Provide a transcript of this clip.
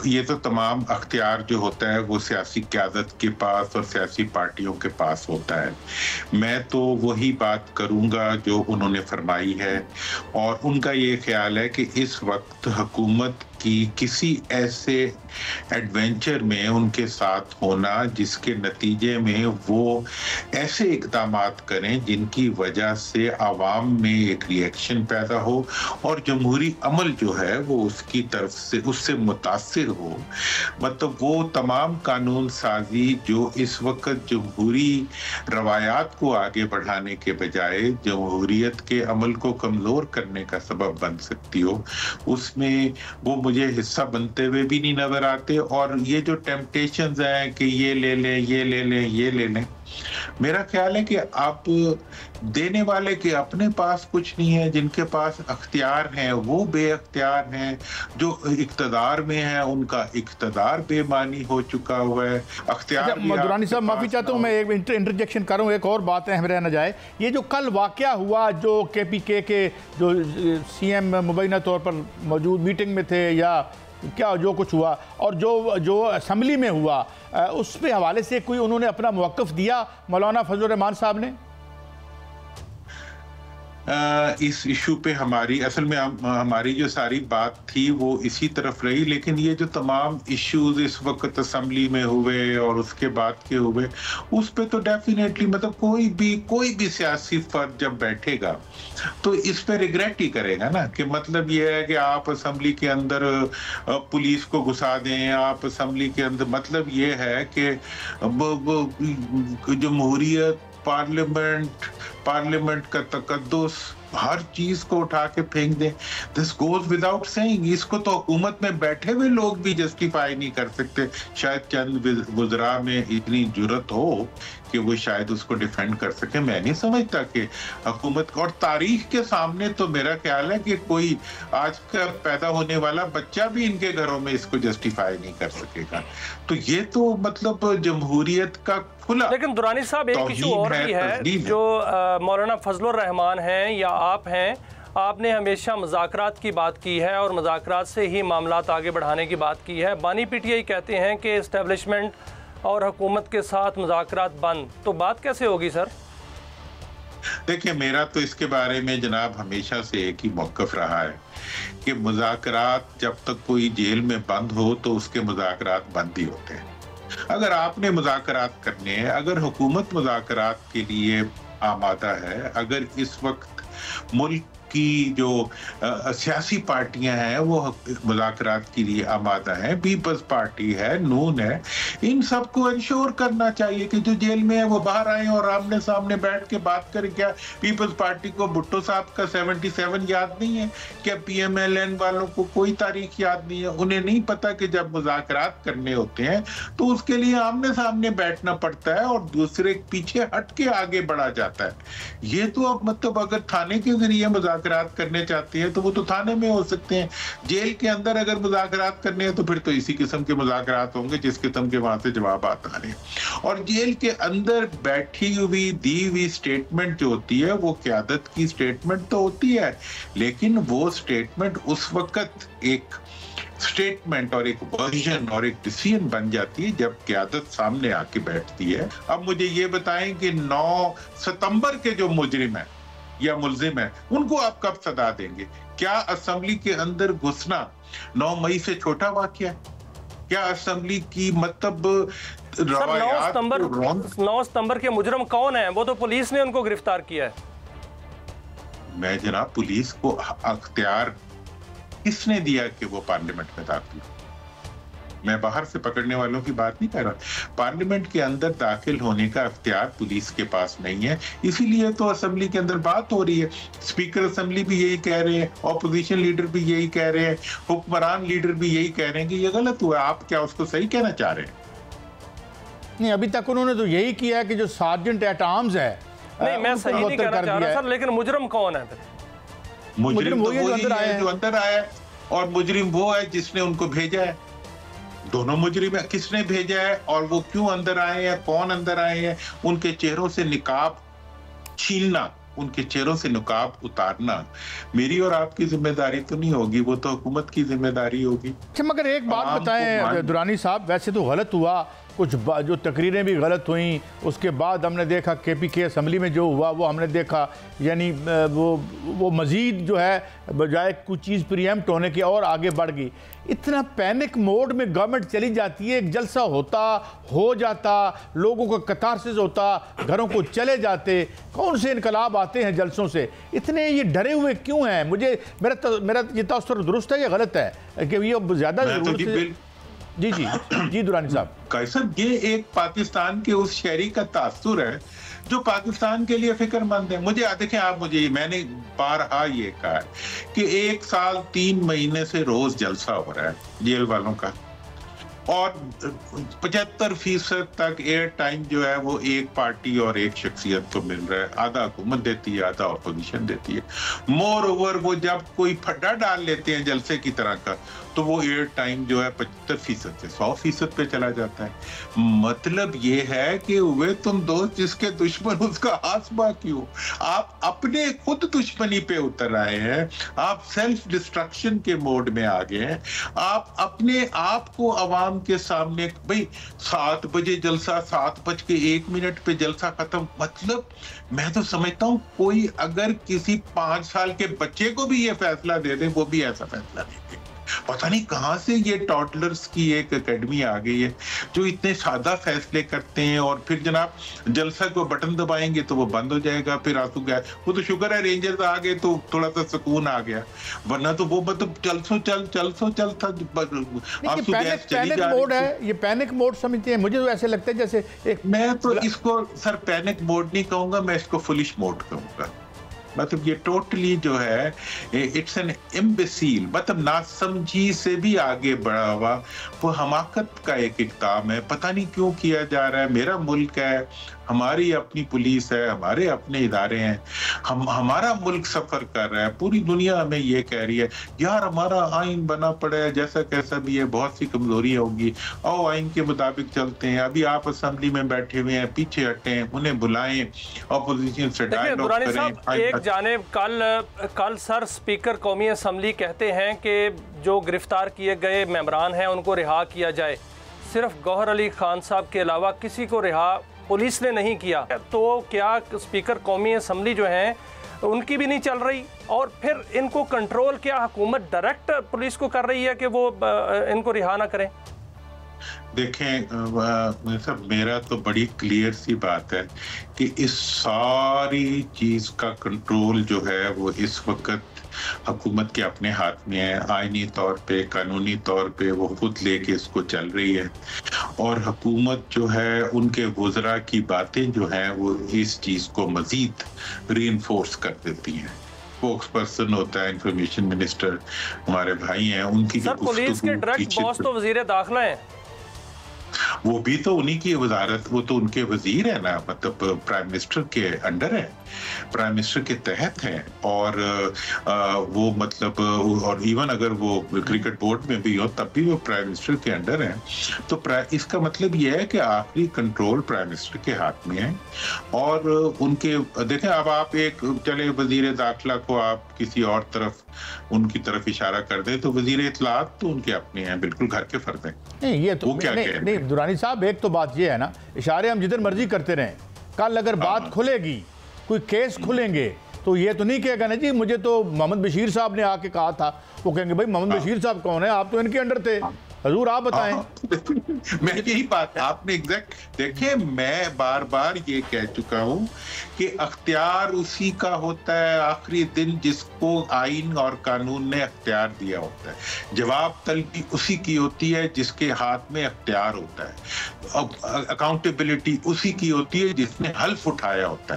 ये तो तमाम अख्तियार जो होता है वो सियासी क़यादत के पास और सियासी पार्टियों के पास होता है। मैं तो वही बात करूँगा जो उन्होंने फरमाई है, और उनका ये ख़्याल है कि इस वक़्त हुकूमत की किसी ऐसे एडवेंचर में उनके साथ होना जिसके नतीजे में वो ऐसे इक़दामात करें जिनकी वजह से आवाम में एक रिएक्शन पैदा हो और जमहूरी अमल जो है वो उसकी तरफ से उससे मुतासिर हो। मतलब वो तमाम कानून साजी जो इस वक़्त जमहूरी रवायात को आगे बढ़ाने के बजाय जमहूरियत के अमल को कमज़ोर करने का सबब बन सकती हो, उसमें वो मुझे हिस्सा बनते हुए भी नहीं नज़र आते। और ये जो टेम्पटेशंस हैं कि ये ले लें, ये ले लें, ये ले लें, मेरा ख्याल है कि आप देने वाले के अपने पास कुछ नहीं है, जिनके पास अख्तियार हैं वो बेअख्तियार हैं, जो इक़्तिदार में हैं उनका इक़्तिदार बेमानी हो चुका हुआ है। अख्तियार दुरानी साहब माफ़ी चाहता हूँ, मैं एक इंटरजेक्शन करूँ, एक और बात है रह न जाए। ये जो कल वाक़या हुआ जो KPK के जो CM मुबैना तौर पर मौजूद मीटिंग में थे या क्या जो कुछ हुआ और जो असम्बली में हुआ, उस पे हवाले से कोई उन्होंने अपना मौक़िफ़ दिया मौलाना फजल रहमान साहब ने? इस इशू पे हमारी असल में हमारी जो सारी बात थी वो इसी तरफ रही, लेकिन ये जो तमाम इश्यूज इस वक्त असेंबली में हुए और उसके बाद के हुए, उस पे तो डेफिनेटली मतलब कोई भी सियासी फर्द जब बैठेगा तो इस पे रिग्रेट ही करेगा ना, कि मतलब ये है कि आप असेंबली के अंदर पुलिस को घुसा दें, आप असेंबली के अंदर, मतलब ये है कि जमहूरियत, पार्लियामेंट का तकद्दुस, हर चीज को उठा के फेंक दें। This goes without saying. इसको तो हुकूमत में बैठे हुए लोग भी जस्टिफाई नहीं कर सकते। शायद चंद वज़रा में इतनी जुर्रत हो कि वो शायद उसको डिफेंड कर सके। मैं नहीं समझता कि हुकूमत और तारीख के सामने तो मेरा ख्याल है कि कोई आज का पैदा होने वाला बच्चा भी इनके घरों में इसको जस्टिफाई नहीं कर सकेगा। तो ये तो मतलब जमहूरियत का खुला। लेकिन दुरानी साहब एक इशू और भी है जो मौलाना फजलुर रहमान हैं या आप हैं, आपने हमेशा मुज़ाकरात की बात की है और मुज़ाकरात से ही मामलात आगे बढ़ाने की बात की है। बानी PTI कहते हैं कि इस्टेब्लिशमेंट और हुकूमत के साथ मुज़ाकरात बंद, तो बात कैसे होगी सर? देखिए, मेरा तो इसके बारे में जनाब हमेशा से एक ही मौक़िफ़ रहा है कि मुज़ाकरात जब तक कोई जेल में बंद हो तो उसके मुज़ाकरात बंद ही होते हैं। अगर आपने मुज़ाकरात करने हैं, अगर हुकूमत मुज़ाकरात के लिए आमादा है, अगर इस वक्त मुल्क की जो सियासी पार्टियां हैं वो मुज़ाकरात के लिए आमादा हैं, पीपल्स पार्टी है, नून है, इन सबको इंश्योर करना चाहिए कि जो जेल में है वो बाहर आए और आमने सामने बैठ के बात करें। क्या पीपल्स पार्टी को भुट्टो साहब का 77 याद नहीं है? क्या PMLN वालों को कोई तारीख याद नहीं है? उन्हें नहीं पता कि जब मुज़ाकरात करने होते हैं तो उसके लिए आमने सामने बैठना पड़ता है और दूसरे पीछे हट के आगे बढ़ा जाता है। ये तो अब मतलब अगर थाने के जरिए मुज़ाकरात करने चाहती है तो वो तो थाने में हो सकते हैं। जेल के अंदर अगर मुज़ाकरात करने हैं तो फिर तो इसी किस्म के मुज़ाकरात होंगे जिस किस्म के वहां से जवाब आता है। और जेल के अंदर बैठी हुई दी हुई स्टेटमेंट जो होती है वो क़यादत की स्टेटमेंट तो होती है, लेकिन वो स्टेटमेंट उस वक्त एक स्टेटमेंट और एक वर्जन और एक डिसीजन बन जाती है जब क़यादत सामने आके बैठती है। अब मुझे ये बताएं कि 9 सितंबर के जो मुजरिम है या मुल्जिम है उनको आप कब सजा देंगे? क्या असेंबली के अंदर घुसना 9 मई से छोटा वाकया है? क्या असेंबली की मतलब 9 सितंबर के मुजरिम कौन है? वो तो पुलिस ने उनको गिरफ्तार किया है। मैं जनाब पुलिस को अख्तियार किसने दिया कि वो पार्लियामेंट में दाखिल हो? मैं बाहर से पकड़ने वालों की बात नहीं कर रहा। पार्लियामेंट के अंदर दाखिल होने का अख्तियार पुलिस के पास नहीं है, इसीलिए तो असेंबली के अंदर बात हो रही है। स्पीकर असेंबली भी यही कह रहे हैं, ऑपोजिशन लीडर भी यही कह रहे हैं, हुक्मरान लीडर भी यही कह रहे हैं कि ये गलत हुआ। आप क्या उसको सही कहना चाह रहे हैं? नहीं, अभी तक उन्होंने तो यही किया है कि जो सार्जेंट एट आर्म्स है, नहीं मैं सही नहीं कहना चाह रहा सर, लेकिन मुजरिम कौन है? मुजरिम तो वही है जो अंदर आया, और मुजरिम वो है जिसने उनको भेजा है। दोनों मुजरिम है, किसने भेजा है और वो क्यों अंदर आए हैं, कौन अंदर आए हैं, उनके चेहरों से निकाब छीनना उनके चेहरों से नकाब उतारना मेरी और आपकी जिम्मेदारी तो नहीं होगी, वो तो हुकूमत की जिम्मेदारी होगी। अच्छा, मगर एक बात बताएं दुरानी साहब, वैसे तो गलत हुआ, कुछ जो तकरीरें भी गलत हुई, उसके बाद हमने देखा KPK असम्बली में जो हुआ वो हमने देखा, यानी वो मज़ीद जो है बजाय कुछ चीज़ प्रीएम्प्ट होने की और आगे बढ़ गई। इतना पैनिक मोड में गवर्नमेंट चली जाती है, एक जलसा होता हो जाता, लोगों को कतारसिस होता, घरों को चले जाते, कौन से इनकलाब आते हैं जलसों से, इतने ये डरे हुए क्यों हैं? मुझे मेरा ये तस्वीर दुरुस्त है या गलत है कि ये ज़्यादा जी जी जी दुरानी साहब? कैसर, ये एक पाकिस्तान के उस शहरी का तासुर है जो पाकिस्तान के लिए फिक्रमंद है। मुझे देखें, मैंने बारहा ये कहा है कि 1 साल 3 महीने से रोज जलसा हो रहा है जेल वालों का, और 75% तक एयर टाइम जो है वो एक पार्टी और एक शख्सियत को मिल रहा है, आधा हुकूमत देती है, आधा अपोजिशन देती है। मोर ओवर वो जब कोई फड्डा डाल लेते हैं जलसे की तरह का, तो वो एयर टाइम जो है 75% से 100% पे चला जाता है। मतलब ये है कि वे तुम दोस्त जिसके दुश्मन उसका आसमा क्यों? आप अपने खुद दुश्मनी पे उतर आए हैं, आप सेल्फ डिस्ट्रक्शन के मोड में आ गए हैं, आप अपने आप को अवाम के सामने, भाई 7 बजे जलसा, 7:01 पे जलसा खत्म। मतलब मैं तो समझता हूँ कोई अगर किसी 5 साल के बच्चे को भी ये फैसला दे दे, वो भी ऐसा फैसला नहीं दे। पता नहीं कहां से ये टॉडलर्स की एक एकेडमी आ गई है जो इतने सादा फैसले करते हैं, और फिर जनाब जलसा को बटन दबाएंगे तो वो बंद हो जाएगा, फिर आंसू गया। वो तो शुक्र है रेंजर्स आ गए तो थोड़ा सा सुकून आ गया, वरना तो वो मतलब चल था, आंसू गैस चली जा रही है। ये पैनिक मोड समझते हैं? मुझे तो ऐसे लगता है जैसे मैं तो इसको सर पैनिक मोड नहीं कहूंगा, मैं इसको फुलिश मोड कहूंगा। मतलब ये टोटली जो है इट्स एन इम्बेसील, मतलब नासमझी से भी आगे बढ़ा हुआ वो हमाकत का एक इक़दाम है। पता नहीं क्यों किया जा रहा है। मेरा मुल्क है, हमारी अपनी पुलिस है, हमारे अपने इदारे हैं, हमारा मुल्क सफर कर रहा है, पूरी दुनिया हमें ये कह रही है यार हमारा आइन बना पड़ा है, जैसा कैसा भी है, बहुत सी कमजोरी होगी, आओ आइन के मुताबिक चलते हैं। अभी आप असेंबली में बैठे हुए हैं, पीछे हटें, उन्हें बुलाएं, ऑपोजिशन से डायलॉग करें। एक जानिब कल सर स्पीकर कौमी असम्बली कहते हैं कि जो गिरफ्तार किए गए मेंबरान हैं उनको रिहा किया जाए, सिर्फ गौहर अली खान साहब के अलावा किसी को रिहा पुलिस ने नहीं किया। तो क्या स्पीकर कौमी असम्बली जो हैं उनकी भी नहीं चल रही? और फिर इनको कंट्रोल क्या हुकूमत डायरेक्ट पुलिस को कर रही है कि वो इनको रिहा ना करें? देखें सब, मेरा तो बड़ी क्लियर सी बात है कि इस सारी चीज का कंट्रोल जो है वो इस वक्त हुकूमत के अपने हाथ में है। आईनी तौर पे, कानूनी तौर पे वो खुद लेके इसको चल रही है, और हुकूमत जो है उनके वज़रा की बातें जो हैं वो इस चीज को मजीद रीइंफोर्स कर देती हैं। स्पोक्स पर्सन होता है, इंफॉर्मेशन मिनिस्टर हमारे भाई हैं, उनकी पुलिस के डायरेक्ट बॉस तो वज़ीर दाखिला है, वो भी तो उन्हीं की वजारत, वो तो उनके वजीर है ना, मतलब प्राइम मिनिस्टर के अंडर है, प्राइम मिनिस्टर के तहत है। और वो मतलब, और इवन अगर वो क्रिकेट बोर्ड में भी हो तब भी वो प्राइम मिनिस्टर के अंडर है। तो इसका मतलब ये है कि आखिरी कंट्रोल प्राइम मिनिस्टर के हाथ में है। और उनके देखें, अब आप एक चले वजीर दाखिला को आप किसी और तरफ उनकी तरफ इशारा कर दे तो वजीर इत्तलात तो उनके अपने हैं, बिल्कुल घर के फर्द हैं। नहीं, ये तो क्या नहीं दुरानी साहब, एक तो बात ये है ना, इशारे हम जिधर मर्जी करते रहें, कल अगर बात खुलेगी, कोई केस खुलेंगे, तो ये तो नहीं कहेगा ना जी मुझे तो मोहम्मद बशीर साहब ने आके कहा था। वो कहेंगे भाई मोहम्मद बशीर साहब कौन है, आप तो इनके अंडर थे, हजूर आप बताएं। मैं यही बात आपने एग्जैक्ट देखे, मैं बार बार ये कह चुका हूं कि अख्तियार उसी का होता है आखिरी दिन जिसको आइन और कानून ने अख्तियार दिया होता है। जवाब तलबी उसी की होती है जिसके हाथ में अख्तियार होता है। अब अकाउंटेबिलिटी उसी की होती है जिसने हल्फ उठाया होता है।